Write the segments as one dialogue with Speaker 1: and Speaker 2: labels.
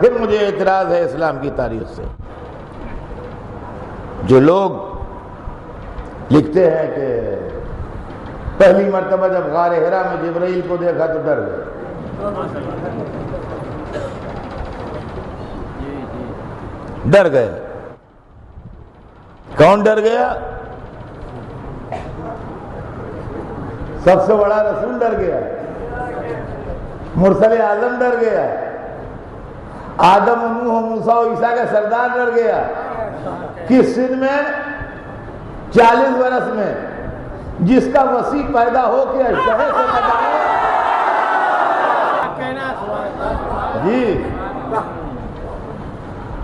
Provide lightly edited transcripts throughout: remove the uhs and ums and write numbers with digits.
Speaker 1: پھر مجھے اعتراض ہے اسلام کی تاریخ سے، جو لوگ لکھتے ہیں کہ پہلی مرتبہ جب غار حرا میں جبرائیل کو دیکھا تو ڈر گئے۔ ڈر گئے۔ کون ڈر گیا؟ سب سے بڑا رسول ڈر گیا، مرسل اعظم ڈر گیا، آدم و نوح و موسیٰ و عیسیٰ کا سردار ڈر گیا۔ کس سن میں؟ 40 برس میں، جس کا وسیع پیدا ہو کے اشتہے سے بچائے۔ جی،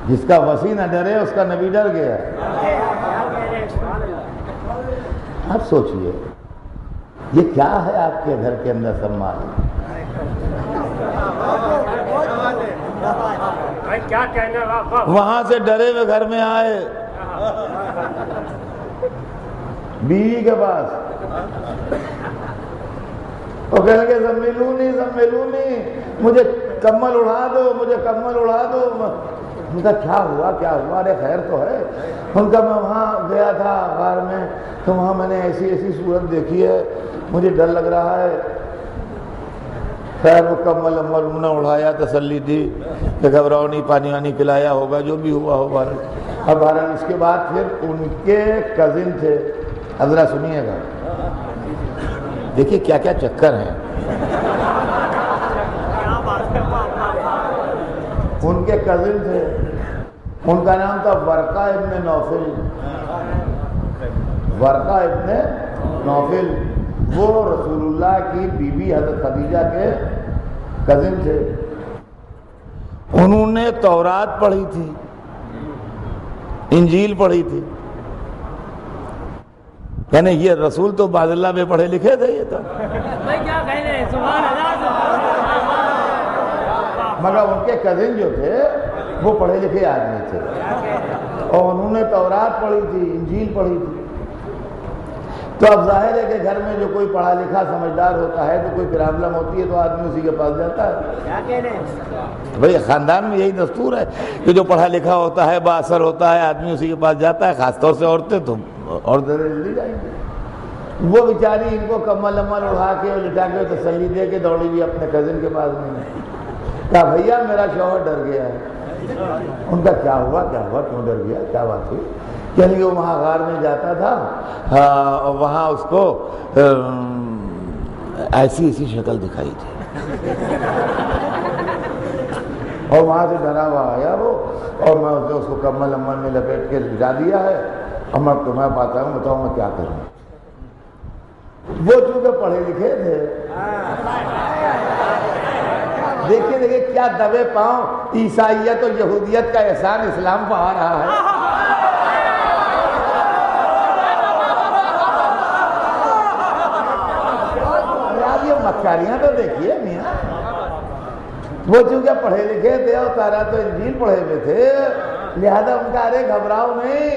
Speaker 1: جس کا وسیع نہ ڈرے اس کا نبی ڈر گیا۔ اب سوچئے یہ کیا ہے آپ کے گھر کے اندر سماج؟ وہاں سے ڈرے ہوئے گھر میں آئے بیوی کے پاس، وہ کہنے لگے زمیلونی زمیلونی، مجھے کمل اڑا دو، مجھے کمل اڑا دو۔ ان کا کیا ہوا کیا ہوا؟ ارے خیر تو ہے۔ ان کا میں وہاں گیا تھا غار میں، تو وہاں میں نے ایسی ایسی صورت دیکھی ہے، مجھے ڈر لگ رہا ہے۔ خیر وہ کمل امل انہوں نے اڑایا، تسلی دی کہ گھبراؤ نہیں، پانی وانی پلایا ہوگا، جو بھی ہوا ہوگا۔ اب بہرحال اس کے بعد پھر ان کے کزن تھے، حضرت سنیے گا، دیکھیے کیا کیا چکر ہیں۔ ان کے کزن تھے، ان کا نام تھا ورقہ ابن نوفل۔ ورقہ ابن نوفل وہ رسول اللہ کی بیوی حضرت خدیجہ کے کزن تھے۔ انہوں نے تورات پڑھی تھی، انجیل پڑھی تھی، یعنی یہ رسول تو بعض اللہ میں پڑھے لکھے تھے یہ تو، مگر ان کے کزن جو تھے وہ پڑھے لکھے آدمی تھے، اور انہوں نے تورات پڑھی تھی، انجیل پڑھی تھی۔ تو اب ظاہر ہے کہ گھر میں جو کوئی پڑھا لکھا سمجھدار ہوتا ہے تو کوئی پرابلم ہوتی ہے تو آدمی اسی کے پاس جاتا ہے۔ بھئی خاندان میں یہی دستور ہے کہ جو پڑھا لکھا ہوتا ہے، با اثر ہوتا ہے، آدمی اسی کے پاس جاتا ہے، خاص طور سے عورتیں تو اور جلدی جائیں گے۔ وہ بیچاری ان کو کمل امل اڑا کے اور لٹا کے تسلی دے کے دوڑی بھی اپنے کزن کے پاس میں، کہا بھیا میرا شوہر ڈر گیا ہے۔ ان کا کیا ہوا کیوں ڈر گیا، کیا بات ہوئی؟ کہنے کہ وہ وہاں غار میں جاتا تھا، وہاں اس کو ایسی ایسی شکل دکھائی تھی، اور وہاں سے ڈرا ہوا آیا وہ، اور میں اس کو کمل امل میں لپیٹ کے لٹا دیا ہے، اور میں تمہیں پاتا ہوں، بتاؤں میں کیا کروں۔ وہ چونکہ پڑھے لکھے تھے، دیکھیے کیا دبے پاؤں عیسائیت اور یہودیت کا احسان اسلام پہ آ رہا ہے۔ یہ مکاریاں تو دیکھیے میاں، وہ چونکہ پڑھے لکھے تھے اور تورات تو انجیل پڑھے ہوئے تھے، لہذا ان کا ارے گھبراؤ نہیں،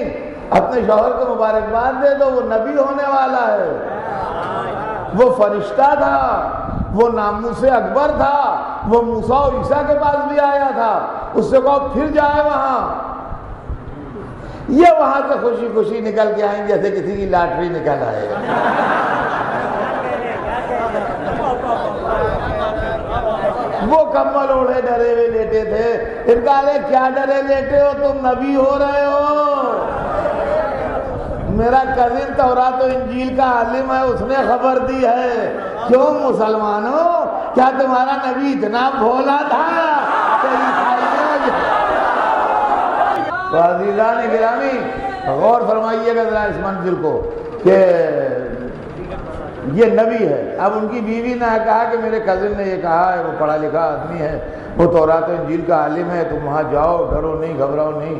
Speaker 1: اپنے شوہر کو مبارکباد دے دو، وہ نبی ہونے والا ہے، وہ فرشتہ تھا، وہ ناموس اکبر تھا، وہ موسیٰ و عیسیٰ کے پاس بھی آیا تھا، اس سے کہو پھر جائے وہاں۔ یہ وہاں سے خوشی خوشی نکل کے آئیں جیسے کسی کی لاٹری نکل آئے۔ وہ کمل اوڑھے ڈرے ہوئے لیٹے تھے، ان کا ارے کیا ڈرے لیٹے ہو، تم نبی ہو رہے ہو، میرا کزن تورات و انجیل کا عالم ہے، اس نے خبر دی ہے۔ کیوں مسلمانوں، کیا تمہارا نبی اتنا بھولا تھا؟ تو عزیزان گرامی غور فرمائیے گا ذرا اس منزل کو کہ یہ نبی ہے۔ اب ان کی بیوی نے کہا کہ میرے کزن نے یہ کہا ہے، وہ پڑھا لکھا آدمی ہے، وہ تورات و انجیل کا عالم ہے، تم وہاں جاؤ، ڈرو نہیں، گھبراؤ نہیں۔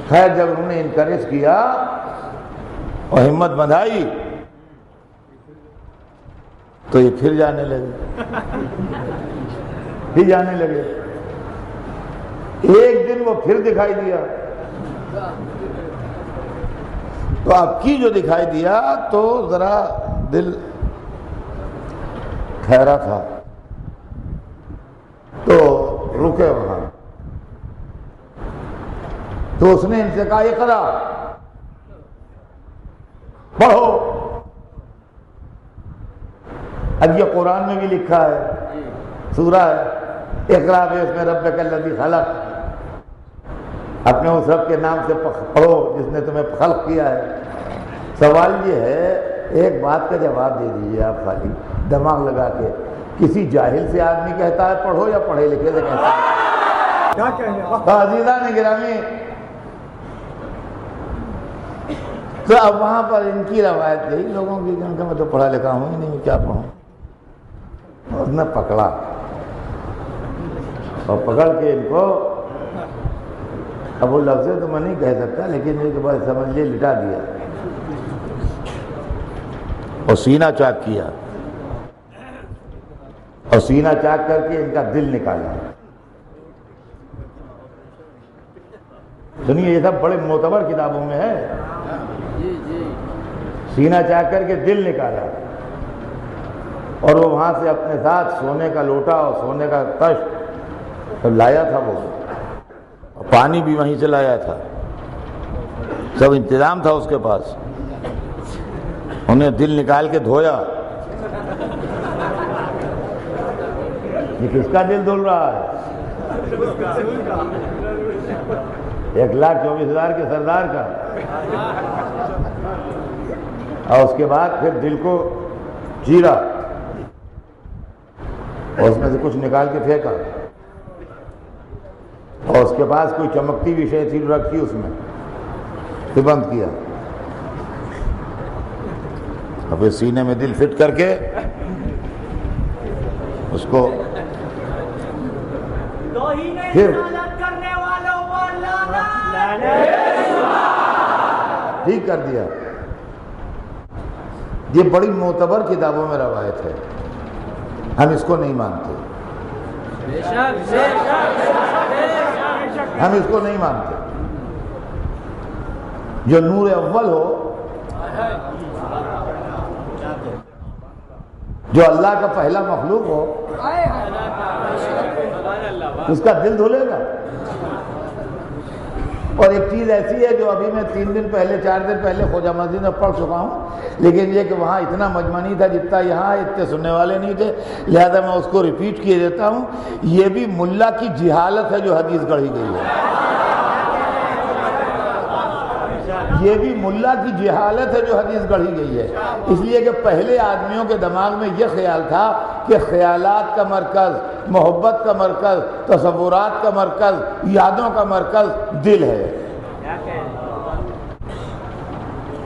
Speaker 1: خیر جب انہوں نے انکریج کیا اور ہمت بندھائی تو یہ پھر جانے لگے۔ ایک دن وہ پھر دکھائی دیا، تو اب کی جو دکھائی دیا تو ذرا دل ٹھہرا تھا، تو رکے وہاں، تو اس نے ان سے کہا اقرا، پڑھو۔ اب یہ قرآن میں بھی لکھا ہے، سورہ ہے، اقرا باسم ربک الذی خلق، اپنے اس رب کے نام سے پڑھو جس نے تمہیں خلق کیا ہے۔ سوال یہ ہے، ایک بات کا جواب دے دیجیے آپ خالی دماغ لگا کے، کسی جاہل سے آدمی کہتا ہے پڑھو یا پڑھے لکھے سے کہتا ہے؟
Speaker 2: کیا کہنے؟
Speaker 1: عزیزان گرامی، تو اب وہاں پر ان کی روایت یہی لوگوں کی کہ میں تو پڑھا لکھا ہوں ہی نہیں، کیا پڑھوں؟ اس نے پکڑا اور پکڑ کے ان کو، اب وہ لفظ تو میں نہیں کہہ سکتا لیکن یہ کہ بس سمجھ لیے لٹا دیا اور سینہ چاک کیا، اور سینہ چاک کر کے ان کا دل نکالا۔ سنیے، یہ سب بڑے معتبر کتابوں میں ہے۔ سینہ چاک کر کے دل نکالا، اور وہ وہاں سے اپنے ساتھ سونے کا لوٹا اور سونے کا تشت لایا تھا، وہ پانی بھی وہیں سے لایا تھا، سب انتظام تھا اس کے پاس۔ انہیں دل نکال کے دھویا۔ یہ کس کا دل دھل رہا ہے؟ 1,24,000 کے سردار کا۔ اور اس کے بعد پھر دل کو چیرا اور اس میں سے کچھ نکال کے پھینکا، اور اس کے پاس کوئی چمکتی بھی شے تھی رکھی، اس میں پھر بند کیا، اور پھر سینے میں دل فٹ کر کے اس کو پھر ٹھیک کر دیا۔ یہ بڑی معتبر کتابوں میں روایت ہے، ہم اس کو نہیں مانتے، ہم اس کو نہیں مانتے۔ جو نور اول ہو، جو اللہ کا پہلا مخلوق ہو، اس کا دل دھلے گا۔ اور ایک چیز ایسی ہے جو ابھی میں 3 دن پہلے 4 دن پہلے خواجہ مسجد میں پڑھ چکا ہوں، لیکن یہ کہ وہاں اتنا مجمع نہیں تھا جتنا یہاں، اتنے سننے والے نہیں تھے، لہذا میں اس کو ریپیٹ کیے دیتا ہوں۔ یہ بھی ملا کی جہالت ہے جو حدیث گڑھی گئی ہے، یہ بھی ملا کی جہالت ہے جو حدیث گڑھی گئی ہے، اس لیے کہ پہلے آدمیوں کے دماغ میں یہ خیال تھا کہ خیالات کا مرکز، محبت کا مرکز، تصورات کا مرکز، یادوں کا مرکز دل ہے،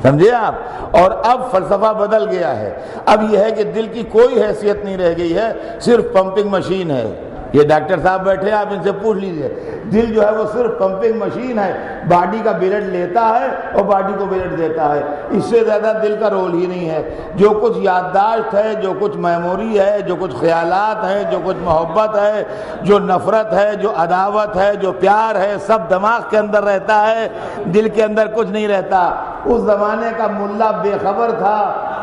Speaker 1: سمجھے آپ؟ اور اب فلسفہ بدل گیا ہے، اب یہ ہے کہ دل کی کوئی حیثیت نہیں رہ گئی ہے، صرف پمپنگ مشین ہے۔ یہ ڈاکٹر صاحب بیٹھے ہیں، آپ ان سے پوچھ لیجئے، دل جو ہے وہ صرف پمپنگ مشین ہے، باڈی کا بلڈ لیتا ہے اور باڈی کو بلڈ دیتا ہے، اس سے زیادہ دل کا رول ہی نہیں ہے۔ جو کچھ یادداشت ہے، جو کچھ میموری ہے، جو کچھ خیالات ہے، جو کچھ محبت ہے، جو نفرت ہے، جو عداوت ہے، جو پیار ہے، سب دماغ کے اندر رہتا ہے، دل کے اندر کچھ نہیں رہتا۔ اس زمانے کا ملا بے خبر تھا،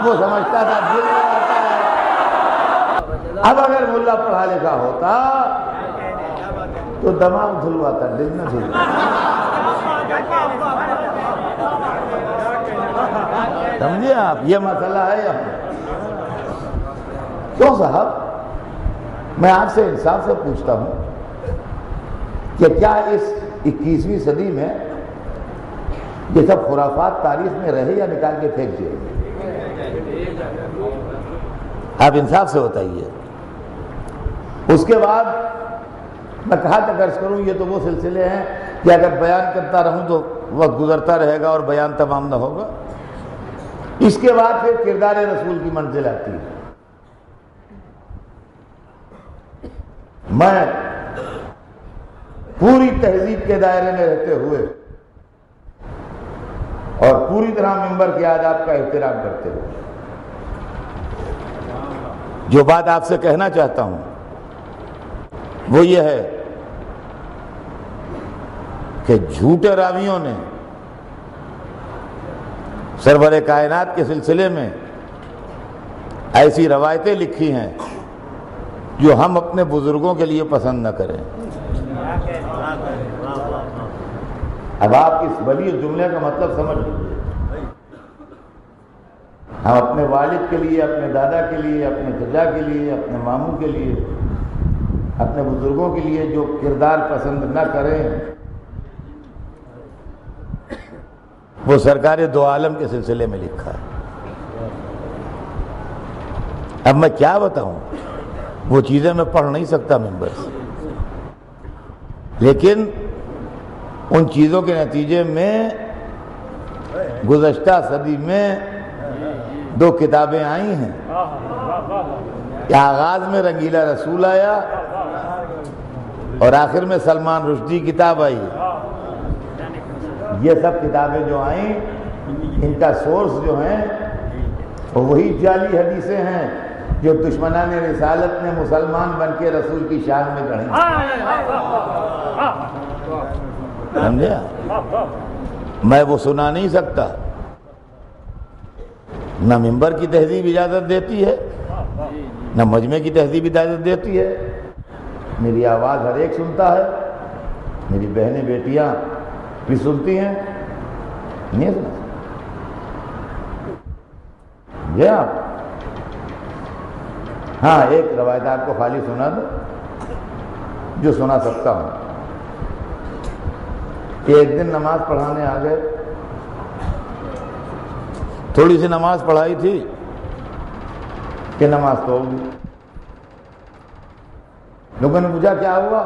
Speaker 1: وہ سمجھتا تھا دل میں رہتا ہے۔ اب اگر ملا پڑھا لکھا ہوتا تو دماغ دھلواتا، دل نہ دھلواتا۔ سمجھے آپ؟ یہ مسئلہ ہے یہاں۔ کیوں صاحب، میں آپ سے انصاف سے پوچھتا ہوں کہ کیا اس 21ویں صدی میں یہ سب خرافات تاریخ میں رہے یا نکال کے پھینک دیے؟ آپ انصاف سے بتائیے۔ اس کے بعد میں کہا تک عرض کروں، یہ تو وہ سلسلے ہیں کہ اگر بیان کرتا رہوں تو وقت گزرتا رہے گا اور بیان تمام نہ ہوگا۔ اس کے بعد پھر کردار رسول کی منزل آتی ہے۔ میں پوری تہذیب کے دائرے میں رہتے ہوئے اور پوری طرح منبر کے آداب کا احترام کرتے ہوئے جو بات آپ سے کہنا چاہتا ہوں وہ یہ ہے کہ جھوٹے راویوں نے سرور کائنات کے سلسلے میں ایسی روایتیں لکھی ہیں جو ہم اپنے بزرگوں کے لیے پسند نہ کریں۔ اب آپ اس بلیغ جملے کا مطلب سمجھ لیجیے، ہم اپنے والد کے لیے، اپنے دادا کے لیے، اپنے چچا کے لیے، اپنے ماموں کے لیے، اپنے بزرگوں کے لیے جو کردار پسند نہ کریں وہ سرکار دو عالم کے سلسلے میں لکھا ہے۔ اب میں کیا بتاؤں، وہ چیزیں میں پڑھ نہیں سکتا ممبر سے، لیکن ان چیزوں کے نتیجے میں گزشتہ صدی میں 2 کتابیں آئی ہیں کہ آغاز میں رنگیلا رسول آیا اور آخر میں سلمان رشدی کتاب آئی۔ یہ سب کتابیں جو آئیں ان کا سورس جو ہیں وہ وہی جعلی حدیثیں ہیں جو دشمنان رسالت نے مسلمان بن کے رسول کی شان میں گڑھی، سمجھے؟ میں وہ سنا نہیں سکتا، نہ ممبر کی تہذیب اجازت دیتی ہے، نہ مجمع کی تہذیب اجازت دیتی ہے۔ میری آواز ہر ایک سنتا ہے، میری بہنیں بیٹیاں بھی سنتی ہیں، نہیں سنا جی آپ؟ ہاں ایک روایت آپ کو خالی سنا دو جو سنا سکتا ہوں کہ ایک دن نماز پڑھانے آ گئے، تھوڑی سی نماز پڑھائی تھی کہ نماز تو ہوگی۔ لوگوں نے پوچھا کیا ہوا؟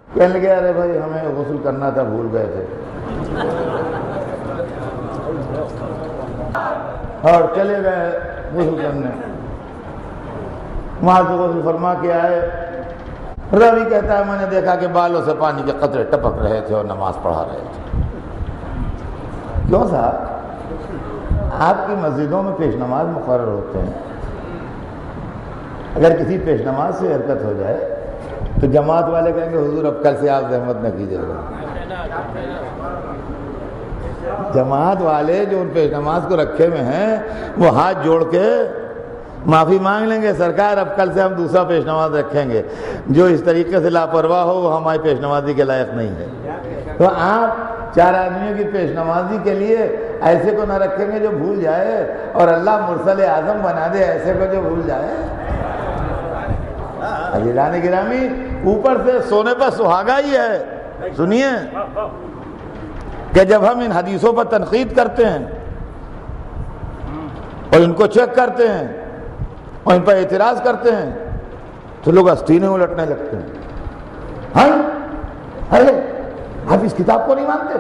Speaker 1: کہنے لگے ارے بھائی ہمیں غسل کرنا تھا، بھول گئے تھے، اور چلے گئے غسل کرنے۔ وہاں سے غسل فرما کے آئے، راوی کہتا ہے میں نے دیکھا کہ بالوں سے پانی کے قطرے ٹپک رہے تھے اور نماز پڑھا رہے تھے۔ کیوں صاحب؟ آپ کی مسجدوں میں پیش نماز مقرر ہوتے ہیں، اگر کسی پیش نماز سے حرکت ہو جائے تو جماعت والے کہیں گے حضور اب کل سے آپ زحمت نہ کیجیے گا۔ جماعت والے جو ان پیش نماز کو رکھے ہوئے ہیں وہ ہاتھ جوڑ کے معافی مانگ لیں گے، سرکار اب کل سے ہم دوسرا پیش نماز رکھیں گے، جو اس طریقے سے لاپرواہ ہو وہ ہماری پیش نمازی کے لائق نہیں ہے۔ تو آپ 4 آدمیوں کی پیش نمازی کے لیے ایسے کو نہ رکھیں گے جو بھول جائے، اور اللہ مرسل اعظم بنا دے ایسے کو جو بھول جائے۔ عزیزان گرامی، اوپر سے سونے پر سہاگا ہی ہے۔ سنیے کہ جب ہم ان حدیثوں پر تنقید کرتے ہیں اور ان کو چیک کرتے ہیں اور ان پر اعتراض کرتے ہیں تو لوگ آستینیں الٹنے لگتے ہیں۔ ہاں ارے آپ اس کتاب کو نہیں مانتے؟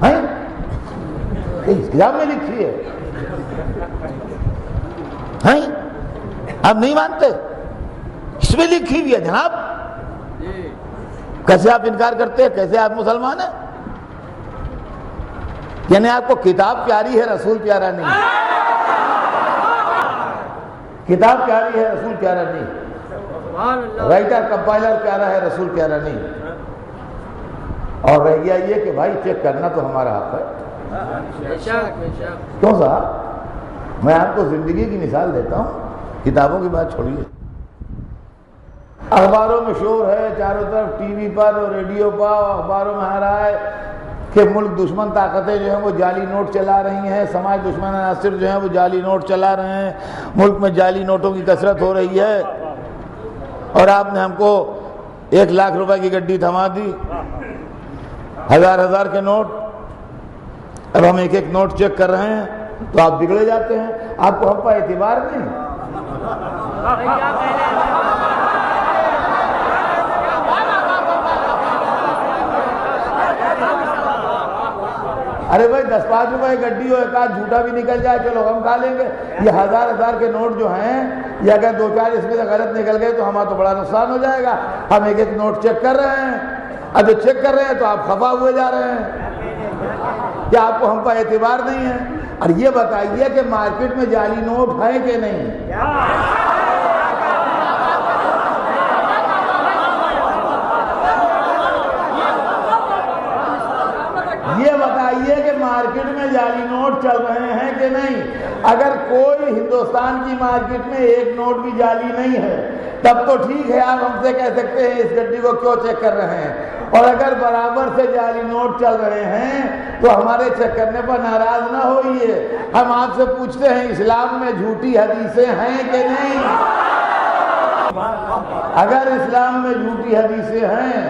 Speaker 1: ہاں اس کتاب میں لکھی ہے، ہاں آپ نہیں مانتے؟ اس میں لکھی ہوئی ہے جناب، کیسے آپ انکار کرتے ہیں؟ کیسے آپ مسلمان ہیں؟ یعنی آپ کو کتاب پیاری ہے، رسول پیارا نہیں؟ کتاب پیاری ہے، رسول پیارا نہیں، رائٹر کمپائلر پیارا ہے، رسول پیارا نہیں، اور رہ گیا یہ کہ بھائی چیک کرنا تو ہمارا حق ہے۔ کیوں صاحب؟ میں آپ کو زندگی کی مثال دیتا ہوں، کتابوں کی بات چھوڑیے۔ اخباروں میں شور ہے چاروں طرف، ٹی وی پر اور ریڈیو پر اخباروں میں آ رہا ہے کہ ملک دشمن طاقتیں جو ہیں وہ جعلی نوٹ چلا رہی ہیں، سماج دشمن عناصر جو ہیں وہ جعلی نوٹ چلا رہے ہیں، ملک میں جعلی نوٹوں کی کثرت ہو رہی ہے، اور آپ نے ہم کو 1 لاکھ روپے کی گڈی تھما دی، 1000 کے نوٹ، اب ہم ایک نوٹ چیک کر رہے ہیں تو آپ بگڑے جاتے ہیں۔ آپ کو ہم پر اعتبار نہیں؟ ارے بھائی 10-5 روپے گڈی ہو، ایک آدھ جھوٹا بھی نکل جائے چلو ہم کھا لیں گے، یہ 1000 کے نوٹ جو ہیں یہ اگر 2-4 اس میں سے غلط نکل گئے تو ہمارا تو بڑا نقصان ہو جائے گا۔ ہم ایک نوٹ چیک کر رہے ہیں، اب جو چیک کر رہے ہیں تو آپ خفا ہوئے جا رہے ہیں، کیا آپ کو ہم پر اعتبار نہیں ہے؟ اور یہ بتائیے کہ مارکیٹ میں جعلی نوٹ ہے کہ نہیں؟ یہ بتائیے کہ مارکیٹ میں جعلی نوٹ چل رہے ہیں کہ نہیں؟ اگر کوئی ہندوستان کی مارکیٹ میں 1 نوٹ بھی جعلی نہیں ہے تب تو ٹھیک ہے، آپ ہم سے کہہ سکتے ہیں اس گڈی کو کیوں چیک کر رہے ہیں، اور اگر برابر سے جعلی نوٹ چل رہے ہیں تو ہمارے چیک کرنے پر ناراض نہ ہوئیے. ہم آپ سے پوچھتے ہیں اسلام میں جھوٹی حدیثیں ہیں کہ نہیں؟ اگر اسلام میں جھوٹی حدیثیں ہیں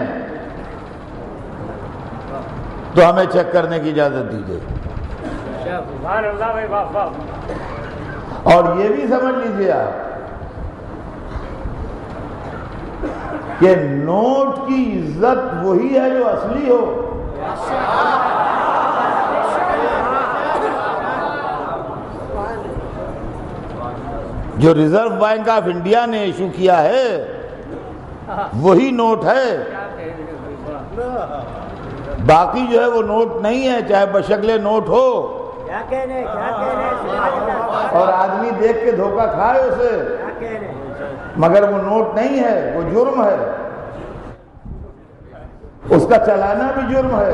Speaker 1: تو ہمیں چیک کرنے کی اجازت دیجیے. اور یہ بھی سمجھ لیجیے آپ کہ نوٹ کی عزت وہی ہے جو اصلی ہو. جو ریزرو بینک آف انڈیا نے ایشو کیا ہے وہی نوٹ ہے. باقی جو ہے وہ نوٹ نہیں ہے، چاہے بشکل نوٹ ہو اور آدمی دیکھ کے دھوکہ کھائے اسے، مگر وہ نوٹ نہیں ہے، وہ جرم ہے. اس کا چلانا بھی جرم ہے،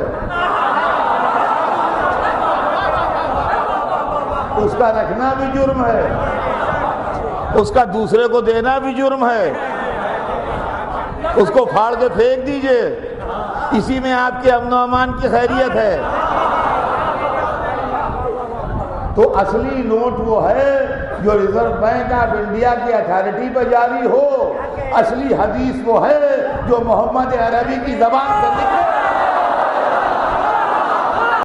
Speaker 1: اس کا رکھنا بھی جرم ہے، اس کا دوسرے کو دینا بھی جرم ہے. اس کو پھاڑ کے پھینک دیجئے، اسی میں آپ کے امن و امان کی خیریت ہے. تو اصلی نوٹ وہ ہے جو ریزرو بینک آف انڈیا کی اتھارٹی پہ جاری ہو. اصلی حدیث وہ ہے جو محمد عربی کی زبان سے نکلے.